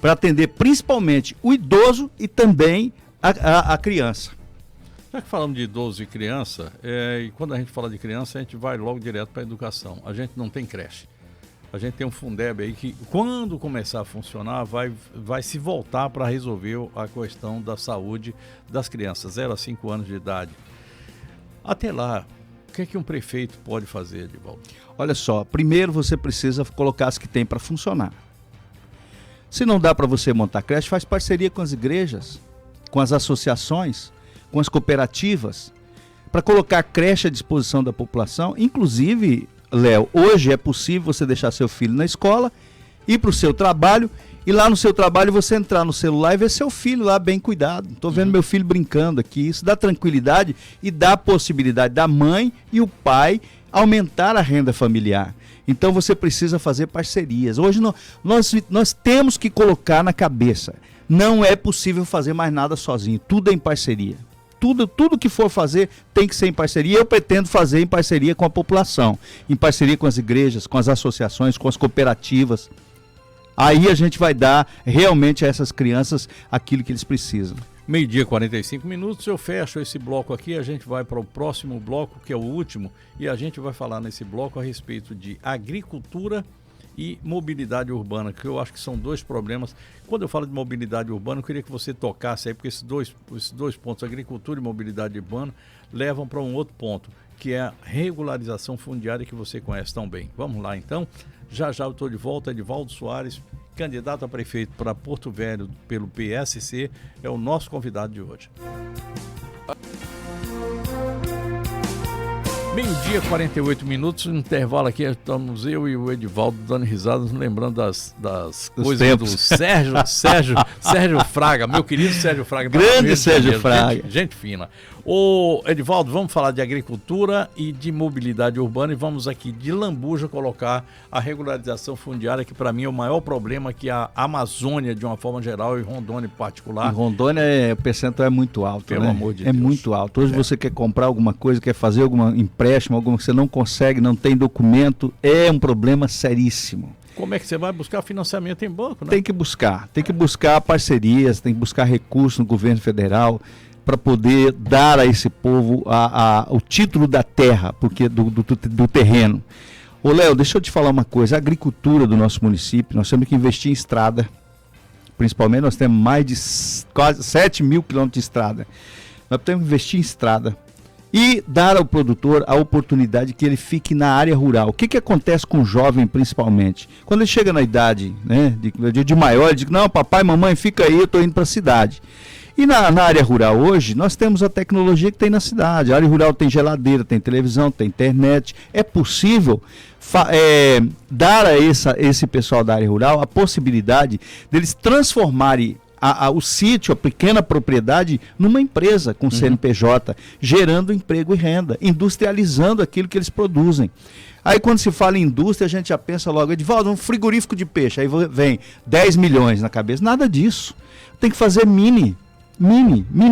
para atender principalmente o idoso e também a criança. Já que falamos de idoso e criança, e quando a gente fala de criança, a gente vai logo direto para a educação. A gente não tem creche. A gente tem um Fundeb aí que, quando começar a funcionar, vai se voltar para resolver a questão da saúde das crianças, 0 a 5 anos de idade. Até lá, o que é que um prefeito pode fazer, Edivaldo? Olha só, primeiro você precisa colocar as que tem para funcionar. Se não dá para você montar creche, faz parceria com as igrejas, com as associações, com as cooperativas, para colocar creche à disposição da população, inclusive... Léo, hoje é possível você deixar seu filho na escola, ir para o seu trabalho e lá no seu trabalho você entrar no celular e ver seu filho lá bem cuidado. Estou vendo meu filho brincando aqui. Isso dá tranquilidade e dá a possibilidade da mãe e o pai aumentar a renda familiar. Então você precisa fazer parcerias. Hoje nós temos que colocar na cabeça, não é possível fazer mais nada sozinho, tudo é em parceria. Tudo que for fazer tem que ser em parceria. Eu pretendo fazer em parceria com a população, em parceria com as igrejas, com as associações, com as cooperativas. Aí a gente vai dar realmente a essas crianças aquilo que eles precisam. 12h45, eu fecho esse bloco aqui, a gente vai para o próximo bloco, que é o último, e a gente vai falar nesse bloco a respeito de agricultura e mobilidade urbana, que eu acho que são dois problemas. Quando eu falo de mobilidade urbana, eu queria que você tocasse aí, porque esses dois pontos, agricultura e mobilidade urbana, levam para um outro ponto, que é a regularização fundiária, que você conhece tão bem. Vamos lá então, já eu estou de volta. Edivaldo Soares, candidato a prefeito para Porto Velho pelo PSC, é o nosso convidado de hoje. Meio-dia, 48 minutos, no intervalo aqui, estamos eu e o Edivaldo dando risadas, lembrando das coisas tempos. do Sérgio Fraga, meu querido Sérgio Fraga. Grande Sérgio Fraga. Gente fina. Ô, Edivaldo, vamos falar de agricultura e de mobilidade urbana, e vamos aqui de lambuja colocar a regularização fundiária, que para mim é o maior problema que a Amazônia, de uma forma geral, e Rondônia em particular. Em Rondônia o percentual é muito alto, Pelo né? amor de Deus. Muito alto. Hoje você quer comprar alguma coisa, quer fazer algum empréstimo, alguma que você não consegue, não tem documento, é um problema seríssimo. Como é que você vai buscar financiamento em banco, né? Tem que buscar parcerias, tem que buscar recursos no governo federal, para poder dar a esse povo o título da terra, porque do terreno. Ô Léo, deixa eu te falar uma coisa, a agricultura do nosso município, nós temos que investir em estrada, principalmente nós temos mais de quase 7 mil quilômetros de estrada, nós temos que investir em estrada e dar ao produtor a oportunidade que ele fique na área rural. O que acontece com o jovem principalmente? Quando ele chega na idade, né, de maior, ele diz, não, papai, mamãe, fica aí, eu estou indo para a cidade. E na área rural hoje, nós temos a tecnologia que tem na cidade. A área rural tem geladeira, tem televisão, tem internet. É possível dar a esse pessoal da área rural a possibilidade deles transformarem o sítio, a pequena propriedade, numa empresa com CNPJ, gerando emprego e renda, industrializando aquilo que eles produzem. Aí quando se fala em indústria, a gente já pensa logo, Edivaldo, um frigorífico de peixe, aí vem 10 milhões na cabeça. Nada disso. Tem que fazer mini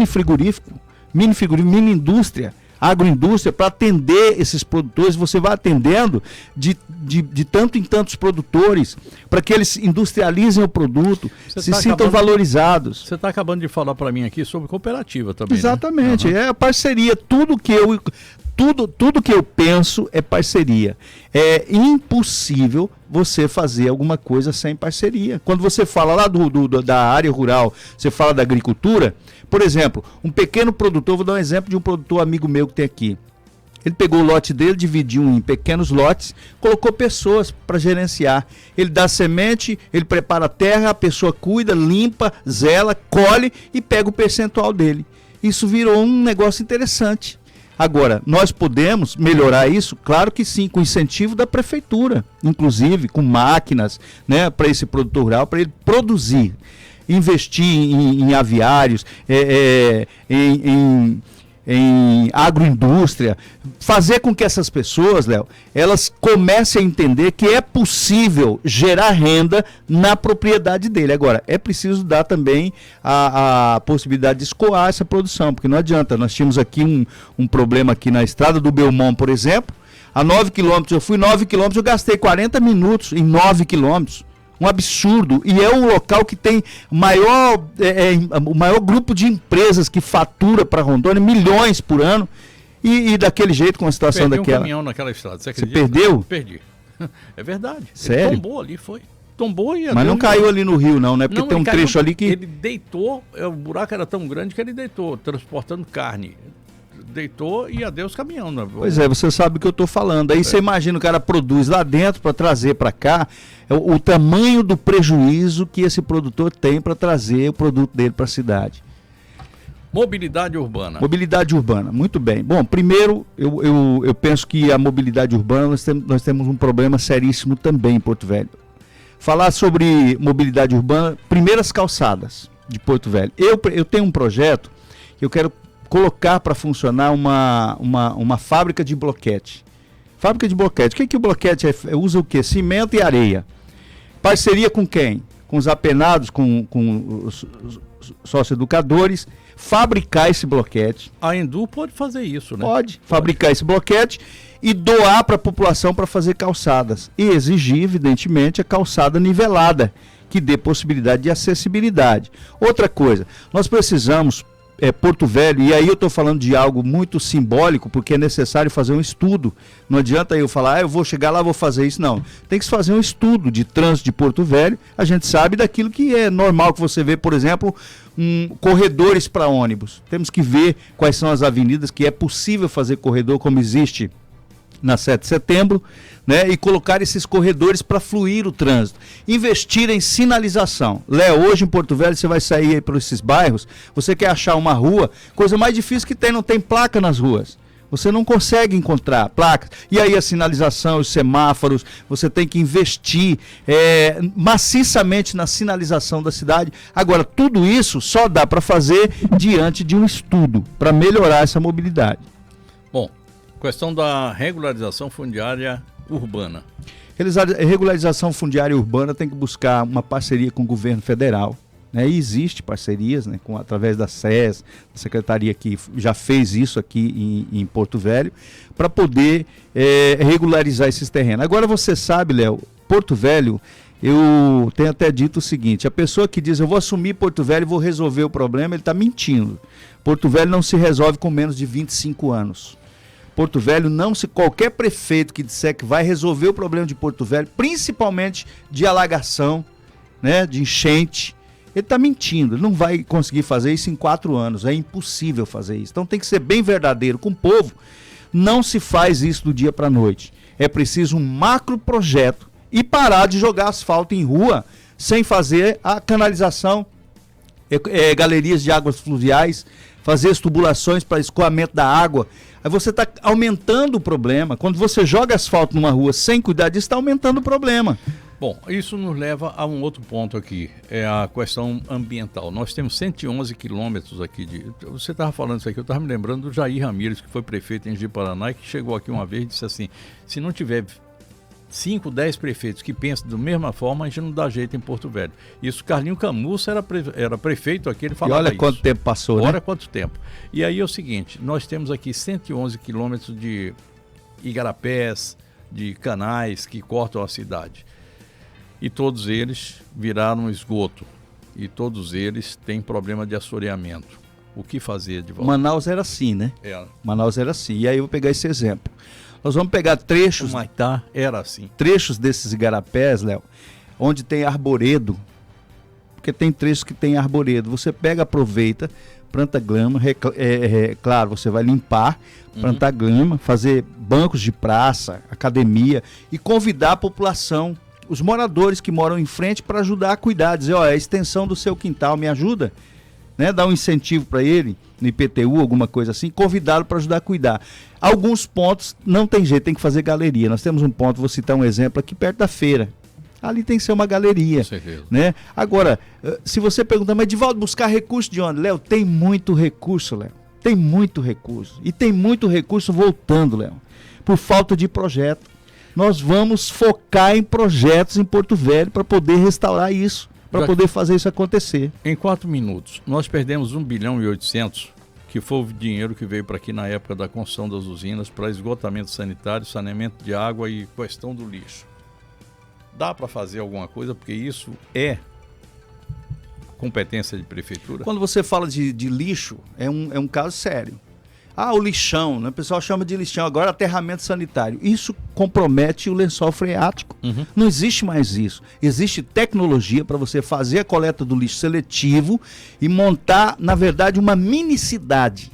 frigorífico, mini indústria, agroindústria, para atender esses produtores. Você vai atendendo de tanto em tantos produtores, para que eles industrializem o produto, se sintam valorizados. Você está acabando de falar para mim aqui sobre cooperativa também. Exatamente, né? É a parceria, tudo que eu penso é parceria. É impossível você fazer alguma coisa sem parceria. Quando você fala lá da área rural, você fala da agricultura, por exemplo, um pequeno produtor, vou dar um exemplo de um produtor amigo meu que tem aqui. Ele pegou o lote dele, dividiu em pequenos lotes, colocou pessoas para gerenciar. Ele dá semente, ele prepara a terra, a pessoa cuida, limpa, zela, colhe e pega o percentual dele. Isso virou um negócio interessante. Agora, nós podemos melhorar isso? Claro que sim, com incentivo da prefeitura, inclusive com máquinas, né, para esse produtor rural, para ele produzir, investir em aviários, em agroindústria, fazer com que essas pessoas, Léo, elas comecem a entender que é possível gerar renda na propriedade dele. Agora, é preciso dar também a possibilidade de escoar essa produção, porque não adianta. Nós tínhamos aqui um problema aqui na estrada do Belmont, por exemplo, a 9 quilômetros, eu fui 9 quilômetros, eu gastei 40 minutos em 9 quilômetros. Um absurdo, e é um local que tem o maior grupo de empresas que fatura para Rondônia milhões por ano, e daquele jeito, com a situação daquela. Perdi um caminhão naquela estrada, você acredita? Você perdeu? Perdi. É verdade. Sério? Ele tombou ali, foi. Tombou e... Mas não caiu ali no rio não, né? Porque tem um trecho ali que... Ele deitou, o buraco era tão grande que ele deitou, transportando carne. Deitou e adeus caminhão. Né? Pois é, você sabe o que eu estou falando. Aí você imagina, o cara produz lá dentro para trazer para cá, o tamanho do prejuízo que esse produtor tem para trazer o produto dele para a cidade. Mobilidade urbana. Mobilidade urbana, muito bem. Bom, primeiro, eu penso que a mobilidade urbana, nós temos um problema seríssimo também em Porto Velho. Falar sobre mobilidade urbana, primeiras calçadas de Porto Velho. Eu tenho um projeto que eu quero colocar para funcionar uma fábrica de bloquete. Fábrica de bloquete. O que o bloquete usa o quê? Cimento e areia. Parceria com quem? Com os apenados, com os socioeducadores, fabricar esse bloquete. A Endu pode fazer isso, né? Pode fabricar esse bloquete e doar para a população para fazer calçadas. E exigir, evidentemente, a calçada nivelada, que dê possibilidade de acessibilidade. Outra coisa, nós precisamos Porto Velho, e aí eu estou falando de algo muito simbólico, porque é necessário fazer um estudo. Não adianta eu falar, eu vou chegar lá, vou fazer isso. Não, tem que se fazer um estudo de trânsito de Porto Velho. A gente sabe daquilo que é normal que você vê, por exemplo, corredores para ônibus. Temos que ver quais são as avenidas que é possível fazer corredor, como existe na 7 de setembro, né, e colocar esses corredores para fluir o trânsito. Investir em sinalização. Léo, hoje em Porto Velho você vai sair aí por esses bairros, você quer achar uma rua, coisa mais difícil que tem, não tem placa nas ruas. Você não consegue encontrar placas. E aí a sinalização, os semáforos, você tem que investir maciçamente na sinalização da cidade. Agora, tudo isso só dá para fazer diante de um estudo, para melhorar essa mobilidade. Bom, questão da regularização fundiária urbana. Regularização fundiária urbana tem que buscar uma parceria com o governo federal, né? E existe parcerias, né, através da SES, a secretaria que já fez isso aqui em Porto Velho, para poder regularizar esses terrenos. Agora você sabe, Léo, Porto Velho, eu tenho até dito o seguinte, a pessoa que diz eu vou assumir Porto Velho e vou resolver o problema, ele está mentindo. Porto Velho não se resolve com menos de 25 anos. Porto Velho, qualquer prefeito que disser que vai resolver o problema de Porto Velho, principalmente de alagação, né, de enchente, ele está mentindo, ele não vai conseguir fazer isso em 4 anos, é impossível fazer isso. Então tem que ser bem verdadeiro com o povo, não se faz isso do dia para a noite. É preciso um macro projeto e parar de jogar asfalto em rua sem fazer a canalização, galerias de águas fluviais, fazer as tubulações para escoamento da água. Aí você está aumentando o problema. Quando você joga asfalto numa rua sem cuidar disso, está aumentando o problema. Bom, isso nos leva a um outro ponto aqui, é a questão ambiental. Nós temos 111 quilômetros aqui de... Você estava falando isso aqui, eu estava me lembrando do Jair Ramírez, que foi prefeito em Ji-Paraná, e que chegou aqui uma vez e disse assim, se não tiver 5, 10 prefeitos que pensam da mesma forma, a gente não dá jeito em Porto Velho. Isso, Carlinho Camussa era prefeito aqui, ele falava isso. E olha quanto tempo passou, né? Olha quanto tempo. E aí é o seguinte, nós temos aqui 111 quilômetros de igarapés, de canais que cortam a cidade. E todos eles viraram esgoto. E todos eles têm problema de assoreamento. O que fazer de volta? Manaus era assim, né? Manaus era assim. E aí eu vou pegar esse exemplo. Nós vamos pegar trechos... O Maitá era assim. Trechos desses igarapés, Léo, onde tem arboredo. Porque tem trechos que tem arboredo. Você pega, aproveita, planta grama, claro, você vai limpar, plantar grama, fazer bancos de praça, academia e convidar a população, os moradores que moram em frente para ajudar a cuidar, dizer, ó, é a extensão do seu quintal, me ajuda, né? Dar um incentivo para ele, no IPTU, alguma coisa assim, convidá-lo para ajudar a cuidar. Alguns pontos não tem jeito, tem que fazer galeria. Nós temos um ponto, vou citar um exemplo aqui perto da feira. Ali tem que ser uma galeria, né? Agora, se você perguntar, mas Divaldo, buscar recurso de onde? Léo, tem muito recurso, Léo. Tem muito recurso. E tem muito recurso voltando, Léo, por falta de projeto. Nós vamos focar em projetos em Porto Velho para poder restaurar isso, para poder fazer isso acontecer. Em 4 minutos, nós perdemos 1 bilhão e 800, que foi o dinheiro que veio para aqui na época da construção das usinas, para esgotamento sanitário, saneamento de água e questão do lixo. Dá para fazer alguma coisa, porque isso é competência de prefeitura? Quando você fala de lixo, é um caso sério. Ah, o lixão, né? O pessoal chama de lixão, agora aterramento sanitário. Isso compromete o lençol freático. Não existe mais isso. Existe tecnologia para você fazer a coleta do lixo seletivo e montar, na verdade, uma mini cidade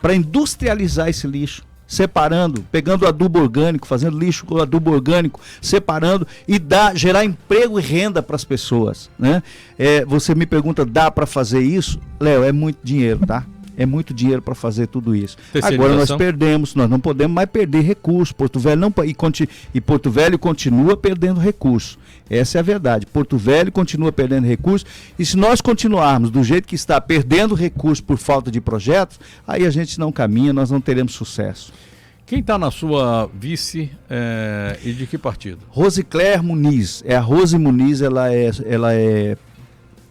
para industrializar esse lixo. Separando, pegando adubo orgânico, fazendo lixo com adubo orgânico, separando e gerar emprego e renda para as pessoas, né? Você me pergunta, dá para fazer isso? Léo, é muito dinheiro, tá? É muito dinheiro para fazer tudo isso. Agora nós perdemos, nós não podemos mais perder recursos. Porto Velho não e Porto Velho continua perdendo recursos. Essa é a verdade. Porto Velho continua perdendo recursos e se nós continuarmos do jeito que está, perdendo recursos por falta de projetos, aí a gente não caminha, nós não teremos sucesso. Quem está na sua vice e de que partido? Rosiclér Muniz. A Rose Muniz, ela é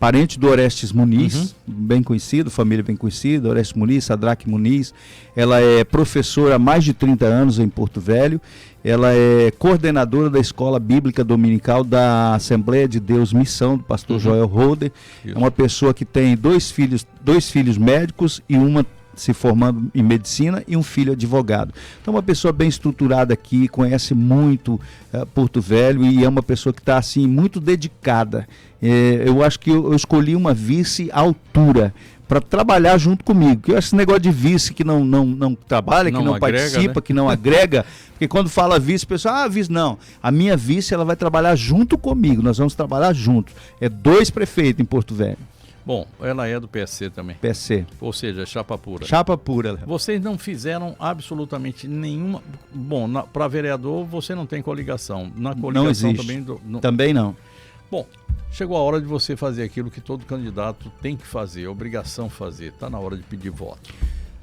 parente do Orestes Muniz, bem conhecido, família bem conhecida, Orestes Muniz, Sadraque Muniz. Ela é professora há mais de 30 anos em Porto Velho. Ela é coordenadora da Escola Bíblica Dominical da Assembleia de Deus Missão, do pastor Joel Roder. É uma pessoa que tem dois filhos médicos e uma se formando em medicina e um filho advogado. Então, uma pessoa bem estruturada aqui, conhece muito Porto Velho e é uma pessoa que está assim, muito dedicada. Eu acho que eu escolhi uma vice à altura para trabalhar junto comigo. Porque eu acho esse negócio de vice que não trabalha, que não agrega, participa, né? Que não agrega, porque quando fala vice, o pessoal, vice, não. A minha vice, ela vai trabalhar junto comigo, nós vamos trabalhar juntos. É 2 prefeitos em Porto Velho. Bom, ela é do PSC também. PSC. Ou seja, chapa pura. Chapa pura. Vocês não fizeram absolutamente nenhuma... Bom, para vereador você não tem coligação. Na coligação não existe. Também... Também não. Bom, chegou a hora de você fazer aquilo que todo candidato tem que fazer, obrigação fazer. Está na hora de pedir voto.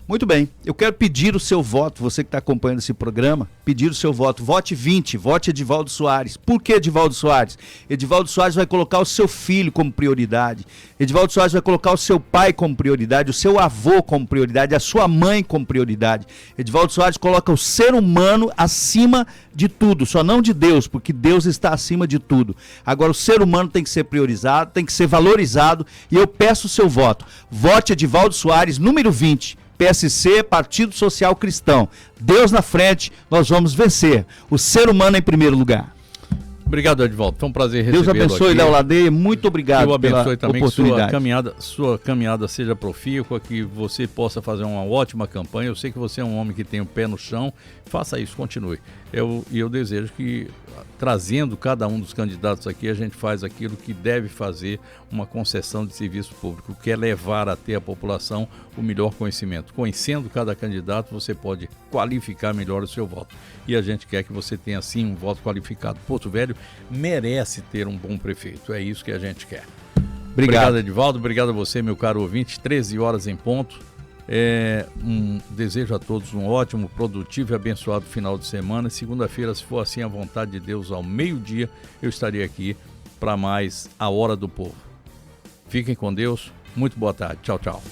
Muito bem, eu quero pedir o seu voto, você que está acompanhando esse programa, pedir o seu voto. Vote 20, vote Edivaldo Soares. Por que Edivaldo Soares? Edivaldo Soares vai colocar o seu filho como prioridade. Edivaldo Soares vai colocar o seu pai como prioridade, o seu avô como prioridade, a sua mãe como prioridade. Edivaldo Soares coloca o ser humano acima de tudo, só não de Deus, porque Deus está acima de tudo. Agora o ser humano tem que ser priorizado, tem que ser valorizado e eu peço o seu voto. Vote Edivaldo Soares, número 20. PSC, Partido Social Cristão. Deus na frente, nós vamos vencer. O ser humano em primeiro lugar. Obrigado, Edivaldo. Foi um prazer recebê-lo aqui. Deus abençoe, Léo Ladeia. Muito obrigado pela oportunidade. Eu abençoe também que sua caminhada seja profícua, que você possa fazer uma ótima campanha. Eu sei que você é um homem que tem o pé no chão. Faça isso, continue. Eu desejo que, trazendo cada um dos candidatos aqui, a gente faz aquilo que deve fazer, uma concessão de serviço público, que é levar até a população o melhor conhecimento. Conhecendo cada candidato, você pode qualificar melhor o seu voto. E a gente quer que você tenha, sim, um voto qualificado. Porto Velho merece ter um bom prefeito. É isso que a gente quer. Obrigado, Edivaldo. Obrigado a você, meu caro ouvinte. 13 horas em ponto. Desejo a todos um ótimo, produtivo e abençoado final de semana. Segunda-feira, se for assim a vontade de Deus, ao meio-dia, eu estarei aqui para mais A Hora do Povo. Fiquem com Deus. Muito boa tarde. Tchau, tchau.